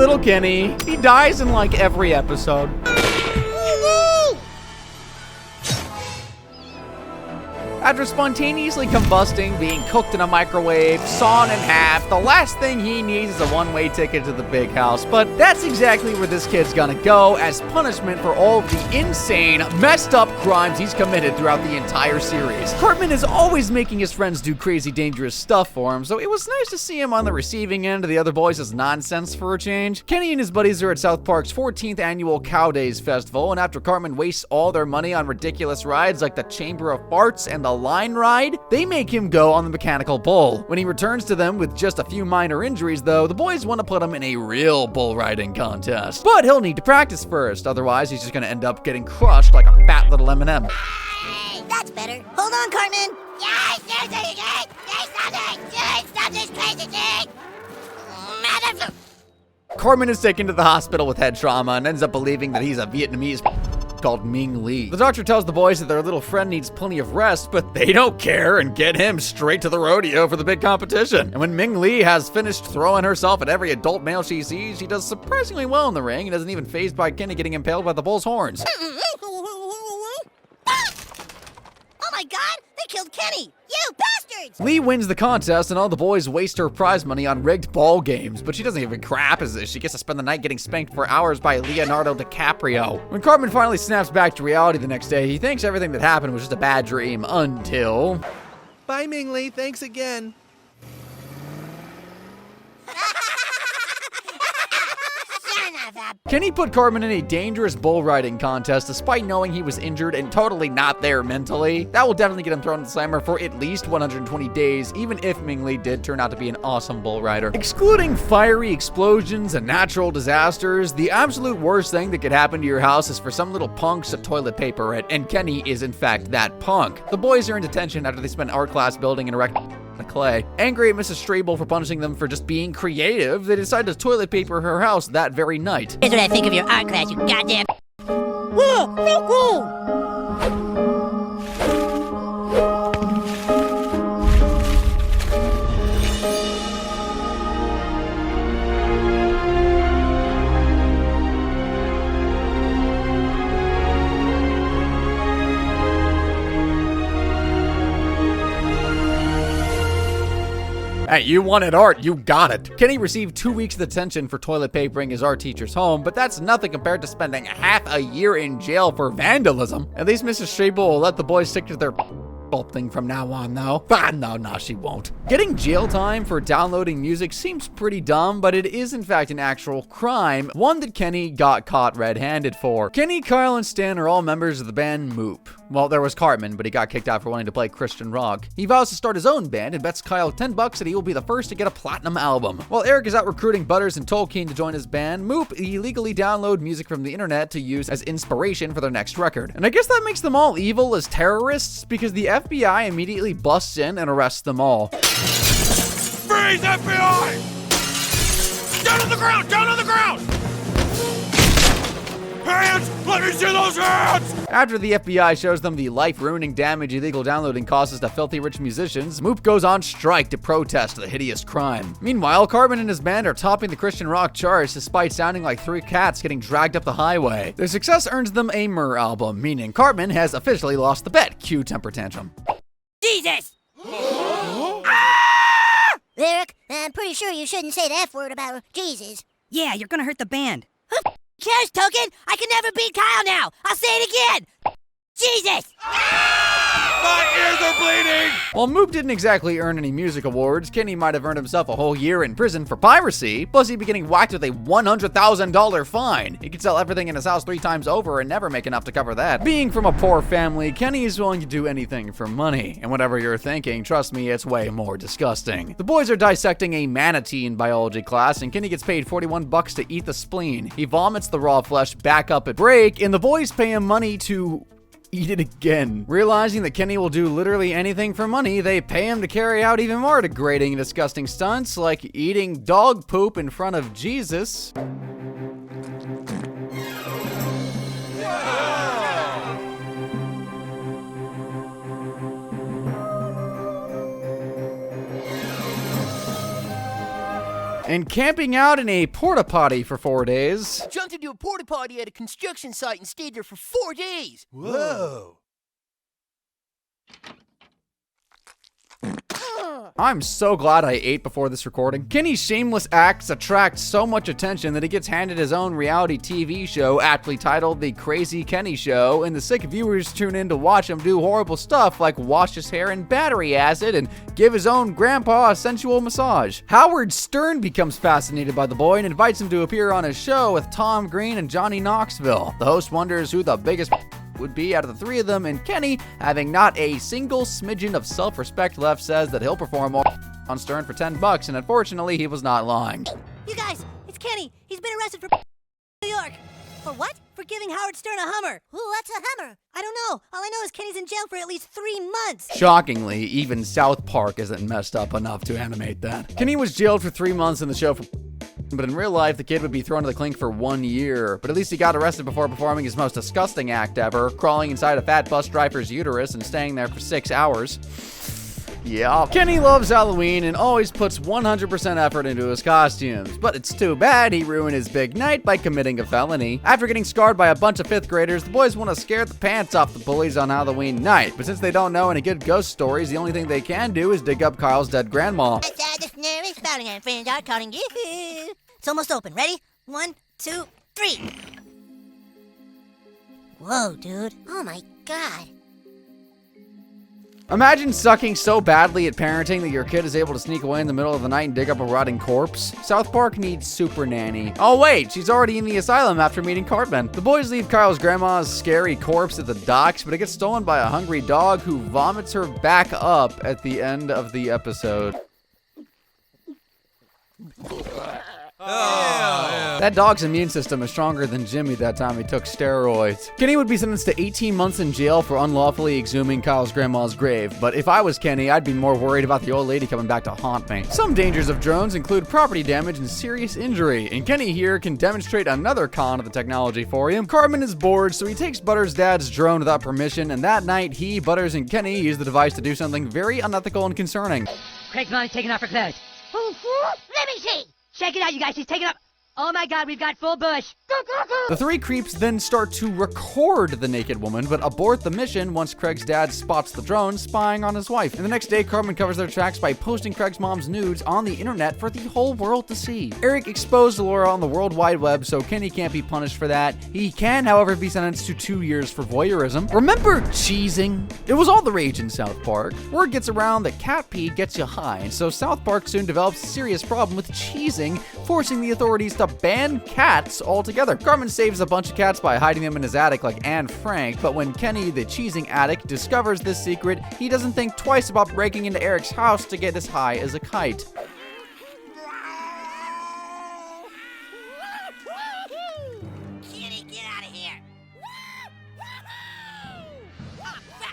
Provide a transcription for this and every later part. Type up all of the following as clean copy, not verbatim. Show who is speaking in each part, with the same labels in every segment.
Speaker 1: little Kenny. He dies in like every episode. After spontaneously combusting, being cooked in a microwave, sawn in half, the last thing he needs is a one-way ticket to the big house. But that's exactly where this kid's gonna go as punishment for all of the insane, messed up crimes he's committed throughout the entire series. Cartman is always making his friends do crazy, dangerous stuff for him, so it was nice to see him on the receiving end of the other boys' nonsense for a change. Kenny and his buddies are at South Park's 14th annual Cow Days Festival, and after Cartman wastes all their money on ridiculous rides like the Chamber of Farts and the Line Ride, they make him go on the mechanical bull. When he returns to them with just a few minor injuries though, the boys want to put him in a real bull riding contest. But he'll need to practice first, otherwise he's just gonna end up getting crushed like a fat little M&M.
Speaker 2: That's better. Hold on, Cartman. Yes, seriously, yes, say something. Stop this crazy thing. Motherfucker.
Speaker 1: Cartman is taken to the hospital with head trauma and ends up believing that he's a Vietnamese called Ming Lee. The doctor tells the boys that their little friend needs plenty of rest, but they don't care and get him straight to the rodeo for the big competition. And when Ming Lee has finished throwing herself at every adult male she sees, she does surprisingly well in the ring and isn't even fazed by Kenny getting impaled by the bull's horns.
Speaker 2: Oh my god, they killed Kenny! You bastards!
Speaker 1: Lee wins the contest and all the boys waste her prize money on rigged ball games, but she doesn't even crap as this. She gets to spend the night getting spanked for hours by Leonardo DiCaprio. When Cartman finally snaps back to reality the next day, he thinks everything that happened was just a bad dream until...
Speaker 3: Bye, Ming Lee. Thanks again.
Speaker 1: Kenny put Cartman in a dangerous bull riding contest despite knowing he was injured and totally not there mentally. That will definitely get him thrown in the slammer for at least 120 days, even if Ming Lee did turn out to be an awesome bull rider. Excluding fiery explosions and natural disasters, the absolute worst thing that could happen to your house is for some little punks to toilet paper it, and Kenny is in fact that punk. The boys are in detention after they spent art class building and erecting the clay. Angry at Mrs. Strable for punishing them for just being creative, they decide to toilet paper her house that very night.
Speaker 2: Here's what I think of your art class, you goddamn... Whoa, so cool!
Speaker 1: Hey, you wanted art, you got it. Kenny received 2 weeks of detention for toilet papering his art teacher's home, but that's nothing compared to spending half a year in jail for vandalism. At least Mrs. Strable will let the boys stick to their sculpting from now on, though. No, she won't. Getting jail time for downloading music seems pretty dumb, but it is in fact an actual crime, one that Kenny got caught red-handed for. Kenny, Kyle, and Stan are all members of the band Moop. Well, there was Cartman, but he got kicked out for wanting to play Christian rock. He vows to start his own band and bets Kyle $10 that he will be the first to get a platinum album. While Eric is out recruiting Butters and Tolkien to join his band, Moop illegally download music from the internet to use as inspiration for their next record. And I guess that makes them all evil as terrorists, because the FBI immediately busts in and arrests them all.
Speaker 4: Freeze, FBI! Down on the ground! Down on the ground! Hands! Let me see those hands!
Speaker 1: After the FBI shows them the life-ruining damage illegal downloading causes to filthy rich musicians, Moop goes on strike to protest the hideous crime. Meanwhile, Cartman and his band are topping the Christian rock charts despite sounding like 3 cats getting dragged up the highway. Their success earns them a Myrrh album, meaning Cartman has officially lost the bet. Cue temper tantrum.
Speaker 2: Jesus! Eric, I'm pretty sure you shouldn't say the F word about Jesus.
Speaker 5: Yeah, you're gonna hurt the band.
Speaker 2: Cares, Token! I can never beat Kyle now! I'll say it again! Jesus!
Speaker 4: My ears are bleeding!
Speaker 1: While Moop didn't exactly earn any music awards, Kenny might have earned himself a whole year in prison for piracy, plus he'd be getting whacked with a $100,000 fine. He could sell everything in his house 3 times over and never make enough to cover that. Being from a poor family, Kenny is willing to do anything for money. And whatever you're thinking, trust me, it's way more disgusting. The boys are dissecting a manatee in biology class, and Kenny gets paid $41 to eat the spleen. He vomits the raw flesh back up at break, and the boys pay him money to eat it again. Realizing that Kenny will do literally anything for money, they pay him to carry out even more degrading and disgusting stunts, like eating dog poop in front of Jesus. And camping out in a porta potty for 4 days.
Speaker 5: Jumped into a porta potty at a construction site and stayed there for 4 days.
Speaker 3: Whoa.
Speaker 1: I'm so glad I ate before this recording. Kenny's shameless acts attract so much attention that he gets handed his own reality TV show, aptly titled The Crazy Kenny Show, and the sick viewers tune in to watch him do horrible stuff like wash his hair in battery acid and give his own grandpa a sensual massage. Howard Stern becomes fascinated by the boy and invites him to appear on his show with Tom Green and Johnny Knoxville. The host wonders who the biggest would be out of the three of them, and Kenny, having not a single smidgen of self-respect left, says that he'll perform on Stern for $10, and unfortunately, he was not lying.
Speaker 2: You guys, it's Kenny. He's been arrested for New York. For what? For giving Howard Stern a Hummer. Ooh, what's a Hummer? I don't know. All I know is Kenny's in jail for at least 3 months.
Speaker 1: Shockingly, even South Park isn't messed up enough to animate that. Kenny was jailed for 3 months in the show for but in real life, the kid would be thrown to the clink for 1 year. But at least he got arrested before performing his most disgusting act ever, crawling inside a fat bus driver's uterus and staying there for 6 hours. Yeah. Kenny loves Halloween and always puts 100% effort into his costumes, but it's too bad he ruined his big night by committing a felony. After getting scarred by a bunch of 5th graders, the boys want to scare the pants off the bullies on Halloween night, but since they don't know any good ghost stories, the only thing they can do is dig up Kyle's dead grandma.
Speaker 2: The snare is falling and friends are calling you. It's almost open. Ready? 1, 2, 3. Whoa, dude. Oh my God.
Speaker 1: Imagine sucking so badly at parenting that your kid is able to sneak away in the middle of the night and dig up a rotting corpse. South Park needs Super Nanny. Oh wait, she's already in the asylum after meeting Cartman. The boys leave Kyle's grandma's scary corpse at the docks, but it gets stolen by a hungry dog who vomits her back up at the end of the episode. That dog's immune system is stronger than Jimmy that time he took steroids. Kenny would be sentenced to 18 months in jail for unlawfully exhuming Kyle's grandma's grave, but if I was Kenny, I'd be more worried about the old lady coming back to haunt me. Some dangers of drones include property damage and serious injury, and Kenny here can demonstrate another con of the technology for you. Cartman is bored, so he takes Butters' dad's drone without permission, and that night he, Butters, and Kenny use the device to do something very unethical and concerning.
Speaker 6: Craig's mom's taking off her clothes.
Speaker 2: Let me see.
Speaker 6: Check it out, you guys. She's taking off. Oh my God, we've got full bush.
Speaker 1: The 3 creeps then start to record the naked woman, but abort the mission once Craig's dad spots the drone spying on his wife. And the next day, Cartman covers their tracks by posting Craig's mom's nudes on the internet for the whole world to see. Eric exposed Laura on the World Wide Web, so Kenny can't be punished for that. He can, however, be sentenced to 2 years for voyeurism. Remember cheesing? It was all the rage in South Park. Word gets around that cat pee gets you high, and so South Park soon develops a serious problem with cheesing, forcing the authorities to ban cats altogether. Cartman saves a bunch of cats by hiding them in his attic like Anne Frank, but when Kenny, the cheesing addict, discovers this secret, he doesn't think twice about breaking into Eric's house to get as high as a kite.
Speaker 2: Kenny, get out of here.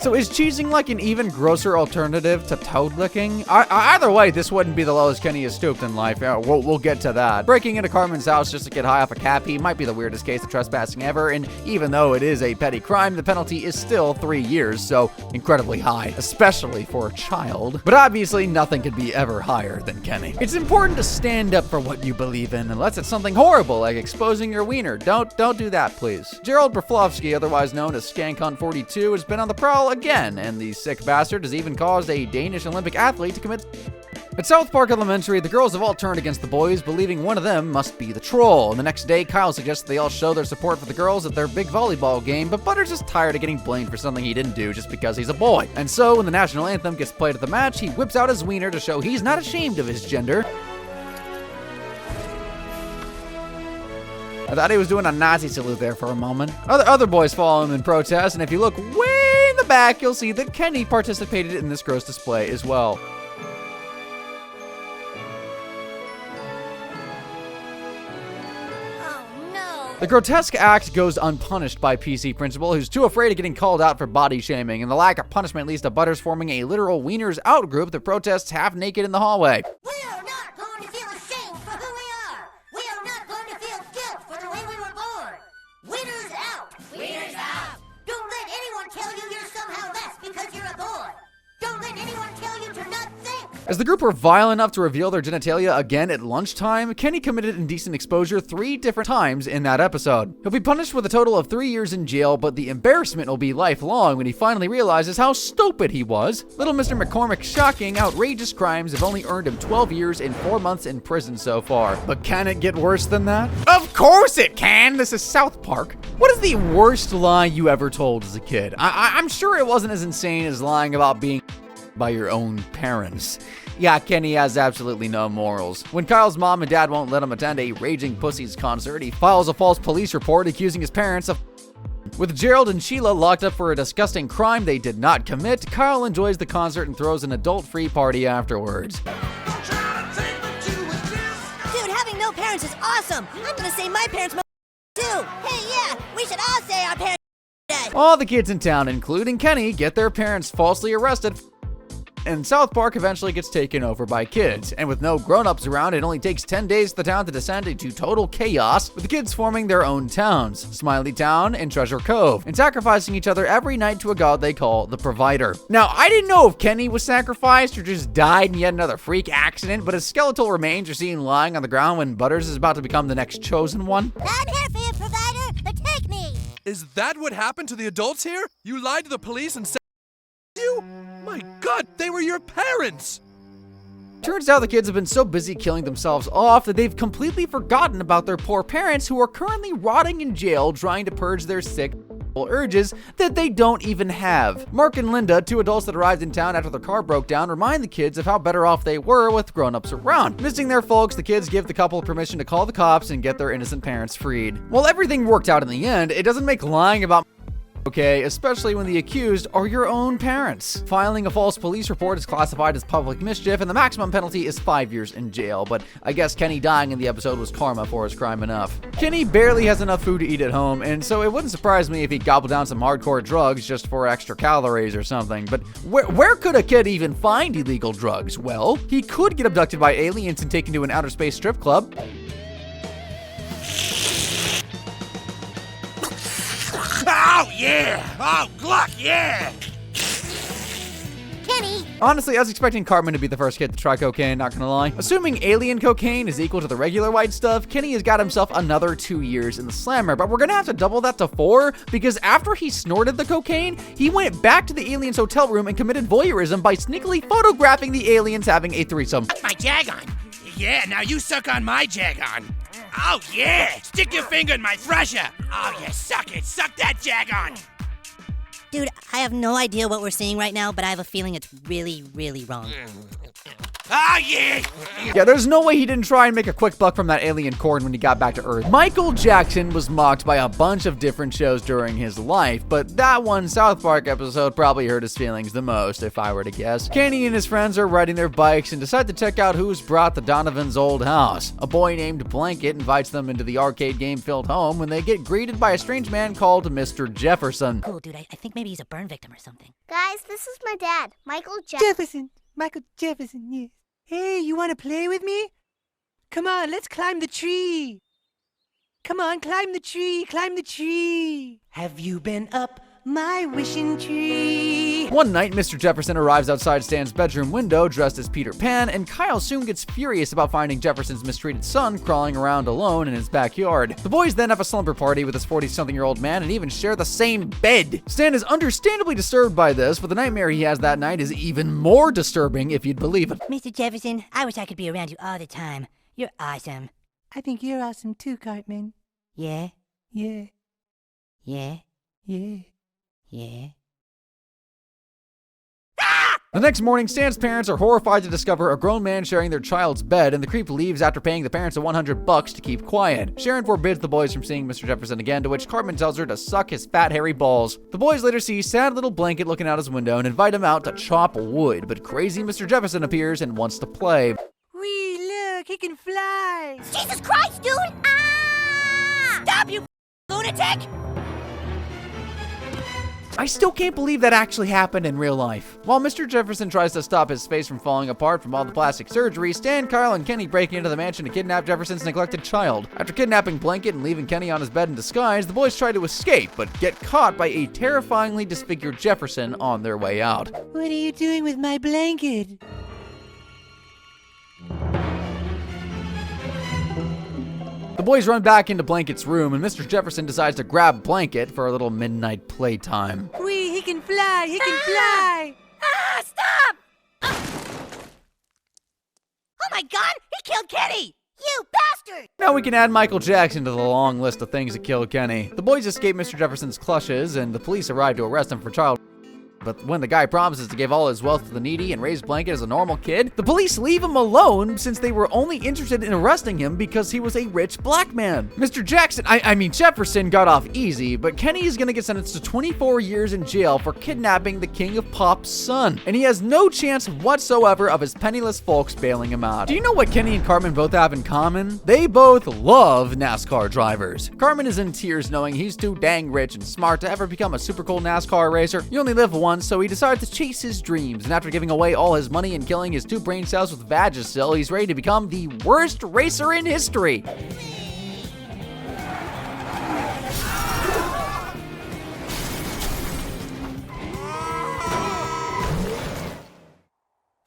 Speaker 1: So is cheesing like an even grosser alternative to toad licking? Either way, this wouldn't be the lowest Kenny has stooped in life. We'll get to that. Breaking into Cartman's house just to get high off a cat pee might be the weirdest case of trespassing ever, and even though it is a petty crime, the penalty is still 3 years, so incredibly high, especially for a child. But obviously, nothing could be ever higher than Kenny. It's important to stand up for what you believe in, unless it's something horrible like exposing your wiener. Don't do that, please. Gerald Broflovsky, otherwise known as SkankHunt42, has been on the prowl again, and the sick bastard has even caused a Danish Olympic athlete to commit. At South Park Elementary, the girls have all turned against the boys, believing one of them must be the troll. And the next day, Kyle suggests they all show their support for the girls at their big volleyball game, but Butters is tired of getting blamed for something he didn't do just because he's a boy. And so, when the national anthem gets played at the match, he whips out his wiener to show he's not ashamed of his gender. I thought he was doing a Nazi salute there for a moment. Other boys follow him in protest, and if you look way in the back, you'll see that Kenny participated in this gross display as well.
Speaker 2: Oh no.
Speaker 1: The grotesque act goes unpunished by PC Principal, who's too afraid of getting called out for body shaming, and the lack of punishment leads to Butters forming a literal wieners out group that protests half naked in the hallway.
Speaker 2: We are not going to feel ashamed for who we are. We are not going to feel guilt for the way we were born. Winners out. Winners out. Don't let anyone tell you you're somehow less because you're a boy. Don't let anyone tell you to not think.
Speaker 1: As the group were vile enough to reveal their genitalia again at lunchtime, Kenny committed indecent exposure 3 different times in that episode. He'll be punished with a total of 3 years in jail, but the embarrassment will be lifelong when he finally realizes how stupid he was. Little Mr. McCormick's shocking, outrageous crimes have only earned him 12 years and 4 months in prison so far. But can it get worse than that? Of course it can! This is South Park. What is the worst lie you ever told as a kid? I'm sure it wasn't as insane as lying about being by your own parents. Yeah, Kenny has absolutely no morals. When Kyle's mom and dad won't let him attend a Raging Pussies concert, he files a false police report accusing his parents of. With Gerald and Sheila locked up for a disgusting crime they did not commit, Kyle enjoys the concert and throws an adult-free party afterwards.
Speaker 2: Dude, having no parents is awesome. I'm gonna say my parents too. Hey, yeah, we should all say our parents dead.
Speaker 1: All the kids in town, including Kenny, get their parents falsely arrested, and South Park eventually gets taken over by kids. And with no grown-ups around, it only takes 10 days for the town to descend into total chaos, with the kids forming their own towns, Smiley Town and Treasure Cove, and sacrificing each other every night to a god they call the Provider. Now, I didn't know if Kenny was sacrificed or just died in yet another freak accident, but his skeletal remains are seen lying on the ground when Butters is about to become the next chosen one.
Speaker 2: I'm here for you, Provider, but take me.
Speaker 3: Is that what happened to the adults here? You lied to the police and said you? My God, they were your parents!
Speaker 1: Turns out the kids have been so busy killing themselves off that they've completely forgotten about their poor parents who are currently rotting in jail trying to purge their sick urges that they don't even have. Mark and Linda, 2 adults that arrived in town after their car broke down, remind the kids of how better off they were with grown-ups around. Missing their folks, the kids give the couple permission to call the cops and get their innocent parents freed. While everything worked out in the end, it doesn't make lying about okay, especially when the accused are your own parents. Filing a false police report is classified as public mischief, and the maximum penalty is 5 years in jail. But I guess Kenny dying in the episode was karma for his crime enough. Kenny barely has enough food to eat at home, and so it wouldn't surprise me if he gobbled down some hardcore drugs just for extra calories or something. But where could a kid even find illegal drugs? Well, he could get abducted by aliens and taken to an outer space strip club.
Speaker 4: Oh, yeah! Oh, Gluck, yeah!
Speaker 2: Kenny!
Speaker 1: Honestly, I was expecting Cartman to be the first kid to try cocaine, not gonna lie. Assuming alien cocaine is equal to the regular white stuff, Kenny has got himself another 2 years in the slammer, but we're gonna have to double that to 4, because after he snorted the cocaine, he went back to the aliens' hotel room and committed voyeurism by sneakily photographing the aliens having a threesome.
Speaker 4: My jag-on. Yeah, now you suck on my jag-on. Oh, yeah! Stick your finger in my thresher! Oh, yeah, suck it! Suck that jag-on!
Speaker 2: Dude, I have no idea what we're seeing right now, but I have a feeling it's really, really wrong.
Speaker 4: Oh, yeah!
Speaker 1: Yeah, there's no way he didn't try and make a quick buck from that alien corn when he got back to Earth. Michael Jackson was mocked by a bunch of different shows during his life, but that one South Park episode probably hurt his feelings the most, if I were to guess. Kenny and his friends are riding their bikes and decide to check out who's brought the Donovans' old house. A boy named Blanket invites them into the arcade game-filled home when they get greeted by a strange man called Mr. Jefferson.
Speaker 2: Cool, dude, I think maybe he's a burn victim or something.
Speaker 7: Guys, this is my dad, Michael Jackson.
Speaker 8: Michael Jefferson, yes. Hey, you want to play with me? Come on, let's climb the tree. Come on, climb the tree, climb the tree. Have you been up my wishing tree?
Speaker 1: One night, Mr. Jefferson arrives outside Stan's bedroom window dressed as Peter Pan, and Kyle soon gets furious about finding Jefferson's mistreated son crawling around alone in his backyard. The boys then have a slumber party with his 40-something-year-old man and even share the same bed. Stan is understandably disturbed by this, but the nightmare he has that night is even more disturbing, if you'd believe it.
Speaker 2: Mr. Jefferson, I wish I could be around you all the time. You're awesome.
Speaker 8: I think you're awesome too, Cartman.
Speaker 2: Yeah?
Speaker 8: Yeah,
Speaker 2: Yeah?
Speaker 8: yeah.
Speaker 2: Yeah?
Speaker 1: The next morning, Stan's parents are horrified to discover a grown man sharing their child's bed, and the creep leaves after paying the parents $100 to keep quiet. Sharon forbids the boys from seeing Mr. Jefferson again, to which Cartman tells her to suck his fat, hairy balls. The boys later see sad little Blanket looking out his window and invite him out to chop wood, but crazy Mr. Jefferson appears and wants to play.
Speaker 8: Wee, look, he can fly.
Speaker 2: Jesus Christ, dude! Ah! Stop, you lunatic!
Speaker 1: I still can't believe that actually happened in real life. While Mr. Jefferson tries to stop his face from falling apart from all the plastic surgery, Stan, Kyle, and Kenny break into the mansion to kidnap Jefferson's neglected child. After kidnapping Blanket and leaving Kenny on his bed in disguise, the boys try to escape, but get caught by a terrifyingly disfigured Jefferson on their way out.
Speaker 8: What are you doing with my blanket?
Speaker 1: boys run back into Blanket's room, and Mr. Jefferson decides to grab Blanket for a little midnight playtime.
Speaker 8: Wee, he can fly, he can fly!
Speaker 2: Ah, stop! Oh my God, he killed Kenny! You bastard!
Speaker 1: Now we can add Michael Jackson to the long list of things that killed Kenny. The boys escape Mr. Jefferson's clutches, and the police arrive to arrest him for child. But when the guy promises to give all his wealth to the needy and raise Blanket as a normal kid, the police leave him alone since they were only interested in arresting him because he was a rich black man. Mr. Jackson, I mean Jefferson, got off easy, but Kenny is gonna get sentenced to 24 years in jail for kidnapping the King of Pop's son, and he has no chance whatsoever of his penniless folks bailing him out. Do you know what Kenny and Cartman both have in common? They both love NASCAR drivers. Cartman is in tears knowing he's too dang rich and smart to ever become a super cool NASCAR racer. You only live once, so he decides to chase his dreams, and after giving away all his money and killing his 2 brain cells with Vagisil, he's ready to become the worst racer in history.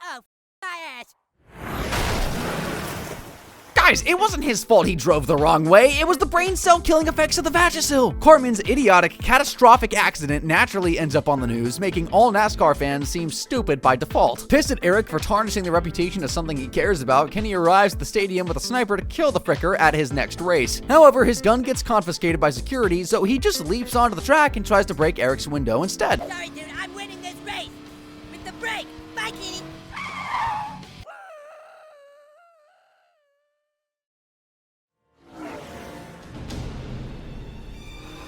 Speaker 2: Oh, my ass.
Speaker 1: Guys, it wasn't his fault he drove the wrong way. It was the brain cell killing effects of the Vagisil. Cartman's idiotic, catastrophic accident naturally ends up on the news, making all NASCAR fans seem stupid by default. Pissed at Eric for tarnishing the reputation of something he cares about, Kenny arrives at the stadium with a sniper to kill the fricker at his next race. However, his gun gets confiscated by security, so he just leaps onto the track and tries to break Eric's window instead.
Speaker 2: Sorry, dude, I'm winning this race. With the brake. Bye, Kenny.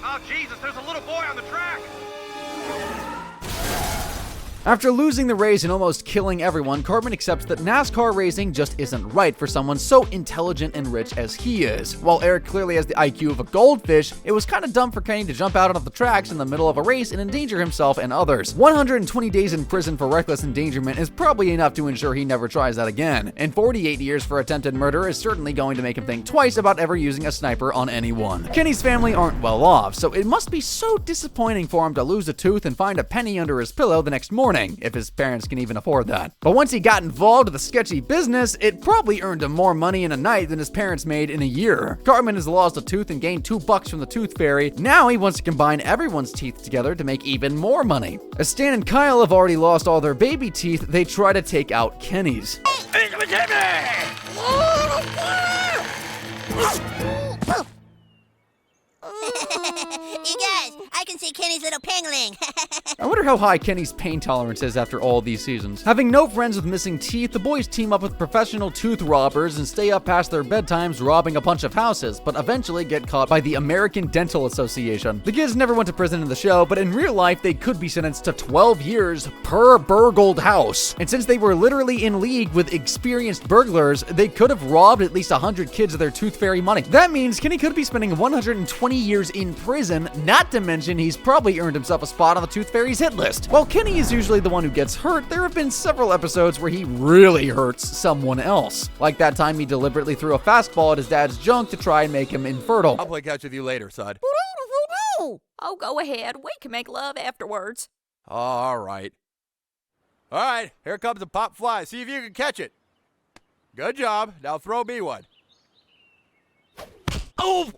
Speaker 3: Oh, Jesus, there's a little boy on the track!
Speaker 1: After losing the race and almost killing everyone, Cartman accepts that NASCAR racing just isn't right for someone so intelligent and rich as he is. While Eric clearly has the IQ of a goldfish, it was kind of dumb for Kenny to jump out onto the tracks in the middle of a race and endanger himself and others. 120 days in prison for reckless endangerment is probably enough to ensure he never tries that again, and 48 years for attempted murder is certainly going to make him think twice about ever using a sniper on anyone. Kenny's family aren't well off, so it must be so disappointing for him to lose a tooth and find a penny under his pillow the next morning, if his parents can even afford that. But once he got involved with a sketchy business, it probably earned him more money in a night than his parents made in a year. Cartman has lost a tooth and gained $2 from the tooth fairy. Now he wants to combine everyone's teeth together to make even more money. As Stan and Kyle have already lost all their baby teeth, they try to take out Kenny's.
Speaker 2: You guys, I can see Kenny's little pangling.
Speaker 1: I wonder how high Kenny's pain tolerance is after all these seasons. Having no friends with missing teeth, the boys team up with professional tooth robbers and stay up past their bedtimes robbing a bunch of houses, but eventually get caught by the American Dental Association. The kids never went to prison in the show, but in real life, they could be sentenced to 12 years per burgled house. And since they were literally in league with experienced burglars, they could have robbed at least 100 kids of their tooth fairy money. That means Kenny could be spending 120 years in prison, not to mention he's probably earned himself a spot on the Tooth Fairy's hit list. While Kenny is usually the one who gets hurt, there have been several episodes where he really hurts someone else. Like that time he deliberately threw a fastball at his dad's junk to try and make him infertile.
Speaker 3: I'll play catch with you later, son.
Speaker 9: Oh, go ahead. We can make love afterwards.
Speaker 3: All right. All right, here comes a pop fly. See if you can catch it. Good job. Now throw me one. Oh!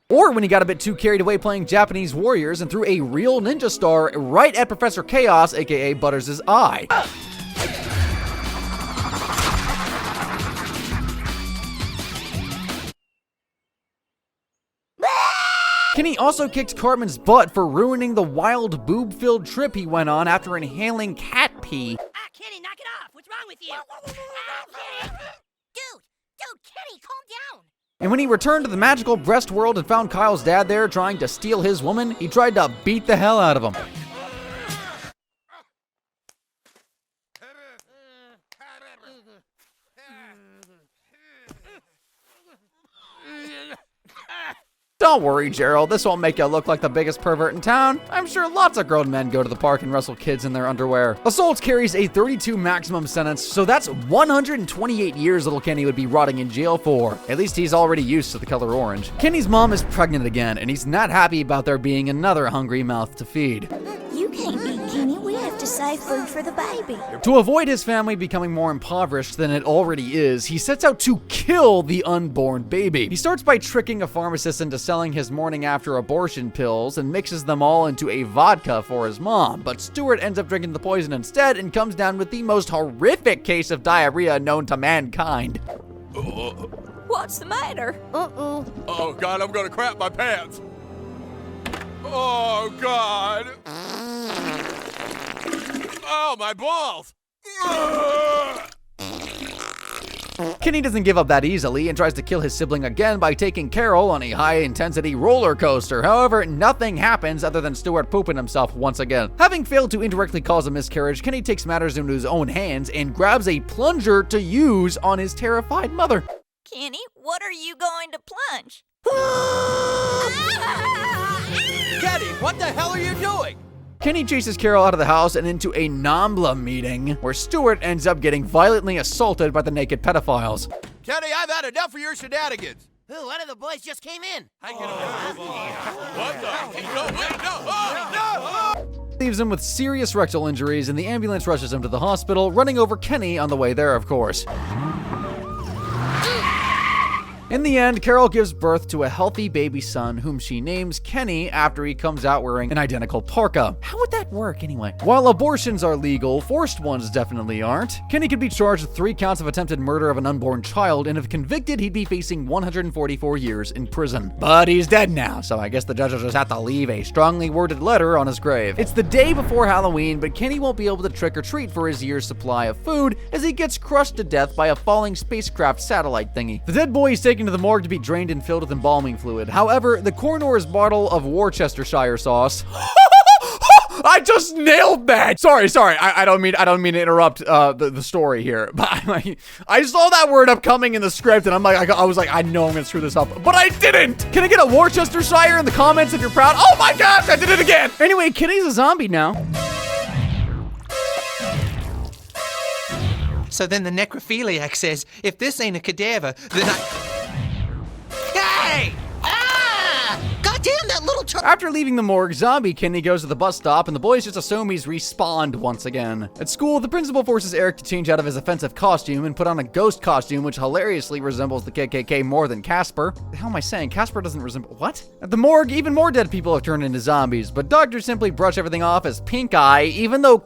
Speaker 1: Or when he got a bit too carried away playing Japanese warriors and threw a real ninja star right at Professor Chaos, aka Butters' eye. Kenny also kicked Cartman's butt for ruining the wild boob-filled trip he went on after inhaling cat pee.
Speaker 2: Ah, Kenny, knock it off. What's wrong with you? Kenny. Dude, Kenny, calm down.
Speaker 1: And when he returned to the magical breast world and found Kyle's dad there trying to steal his woman, he tried to beat the hell out of him. Don't worry, Gerald, this won't make you look like the biggest pervert in town. I'm sure lots of grown men go to the park and wrestle kids in their underwear. Assault carries a 32 maximum sentence, so that's 128 years little Kenny would be rotting in jail for. At least he's already used to the color orange. Kenny's mom is pregnant again, and he's not happy about there being another hungry mouth to feed.
Speaker 7: You can't beat Kenny. We have to
Speaker 9: to save food for the baby.
Speaker 1: To avoid his family becoming more impoverished than it already is, he sets out to kill the unborn baby. He starts by tricking a pharmacist into selling his morning after abortion pills and mixes them all into a vodka for his mom, but Stuart ends up drinking the poison instead and comes down with the most horrific case of diarrhea known to mankind.
Speaker 9: What's the matter?
Speaker 3: Oh, God, I'm gonna crap my pants. Oh, God. Oh, my balls.
Speaker 1: Kenny doesn't give up that easily and tries to kill his sibling again by taking Carol on a high-intensity roller coaster. However, nothing happens other than Stuart pooping himself once again. Having failed to indirectly cause a miscarriage, Kenny takes matters into his own hands and grabs a plunger to use on his terrified mother.
Speaker 9: Kenny, what are you going to plunge?
Speaker 3: Kenny, what the hell are you doing?
Speaker 1: Kenny chases Carol out of the house and into a NAMBLA meeting, where Stuart ends up getting violently assaulted by the naked pedophiles.
Speaker 3: Kenny, I've had enough of your shenanigans.
Speaker 5: Ooh, one of the boys just came in.
Speaker 3: What the? No, wait, no. Oh, no.
Speaker 1: Leaves him with serious rectal injuries, and the ambulance rushes him to the hospital, running over Kenny on the way there, of course. In the end, Carol gives birth to a healthy baby son whom she names Kenny after he comes out wearing an identical parka. How would that work anyway? While abortions are legal, forced ones definitely aren't. Kenny could be charged with 3 counts of attempted murder of an unborn child, and if convicted, he'd be facing 144 years in prison. But he's dead now, so I guess the judge will just have to leave a strongly worded letter on his grave. It's the day before Halloween, but Kenny won't be able to trick or treat for his year's supply of food as he gets crushed to death by a falling spacecraft satellite thingy. The dead boy is taken to the morgue to be drained and filled with embalming fluid. However, the coroner's bottle of Worcestershire sauce I just nailed that. Sorry. I don't mean to interrupt the story here, but I saw that word up coming in the script, and I'm like, I was like, I know I'm gonna screw this up, but I didn't. Can I get a Worcestershire in the comments if you're proud? Oh my gosh, I did it again. Anyway, Kenny's a zombie now.
Speaker 8: So then the necrophiliac says, if this ain't a cadaver, then Hey! Ah! Goddamn, that little
Speaker 1: After leaving the morgue, zombie Kenny goes to the bus stop, and the boys just assume he's respawned once again. At school, the principal forces Eric to change out of his offensive costume and put on a ghost costume, which hilariously resembles the KKK more than Casper. What the hell am I saying? Casper doesn't resemble... What? At the morgue, even more dead people have turned into zombies, but doctors simply brush everything off as pink eye, even though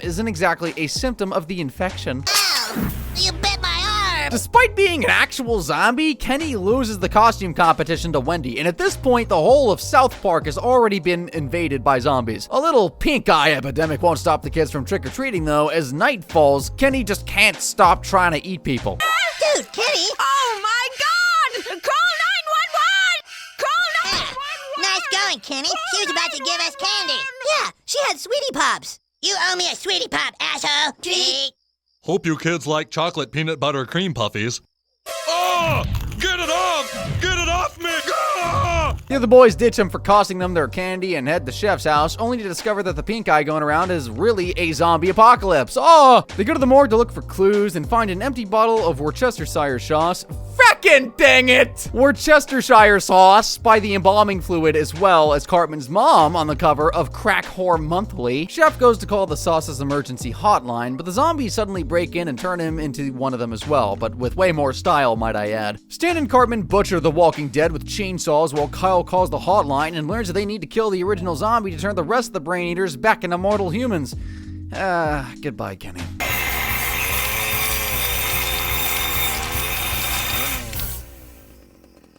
Speaker 1: isn't exactly a symptom of the infection.
Speaker 2: Ow! You bit my arm!
Speaker 1: Despite being an actual zombie, Kenny loses the costume competition to Wendy, and at this point, the whole of South Park has already been invaded by zombies. A little pink eye epidemic won't stop the kids from trick-or-treating, though. As night falls, Kenny just can't stop trying to eat people.
Speaker 2: Dude, Kenny!
Speaker 9: Oh my God! Call 911! Call 911!
Speaker 2: Nice going, Kenny. She was about to give us candy. Yeah, she had Sweetie Pops. You owe me a Sweetie Pop, asshole. Treat.
Speaker 10: Hope you kids like chocolate peanut butter cream puffies. Oh! Get it off! Get it off me! Ah!
Speaker 1: The other boys ditch him for costing them their candy and head to Chef's house, only to discover that the pink eye going around is really a zombie apocalypse. Oh! They go to the morgue to look for clues and find an empty bottle of Worcestershire sauce. Frickin' dang it! Worcestershire sauce by the embalming fluid, as well as Cartman's mom on the cover of Crack Whore Monthly. Chef goes to call the sauce's emergency hotline, but the zombies suddenly break in and turn him into one of them as well, but with way more style, might I add. Stan and Cartman butcher the Walking Dead with chainsaws while Kyle calls the hotline and learns that they need to kill the original zombie to turn the rest of the brain eaters back into mortal humans. Goodbye, Kenny.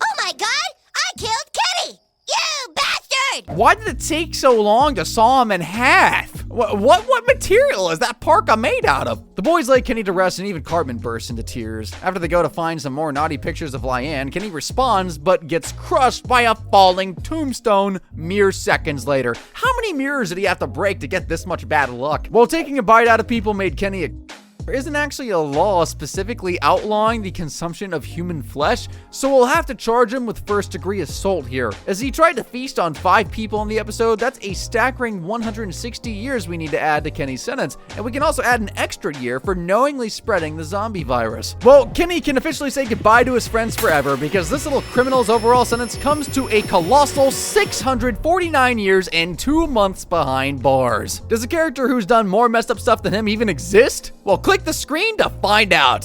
Speaker 2: Oh my God! I killed Kenny! You bastard!
Speaker 1: Why did it take so long to saw him in half? What material is that parka made out of? The boys lay Kenny to rest, and even Cartman bursts into tears. After they go to find some more naughty pictures of Lyanne, Kenny responds, but gets crushed by a falling tombstone mere seconds later. How many mirrors did he have to break to get this much bad luck? While taking a bite out of people made Kenny a there isn't actually a law specifically outlawing the consumption of human flesh, so we'll have to charge him with first-degree assault here. As he tried to feast on 5 people in the episode, that's a staggering 160 years we need to add to Kenny's sentence, and we can also add an extra year for knowingly spreading the zombie virus. Well, Kenny can officially say goodbye to his friends forever because this little criminal's overall sentence comes to a colossal 649 years and 2 months behind bars. Does a character who's done more messed up stuff than him even exist? Well, click the screen to find out.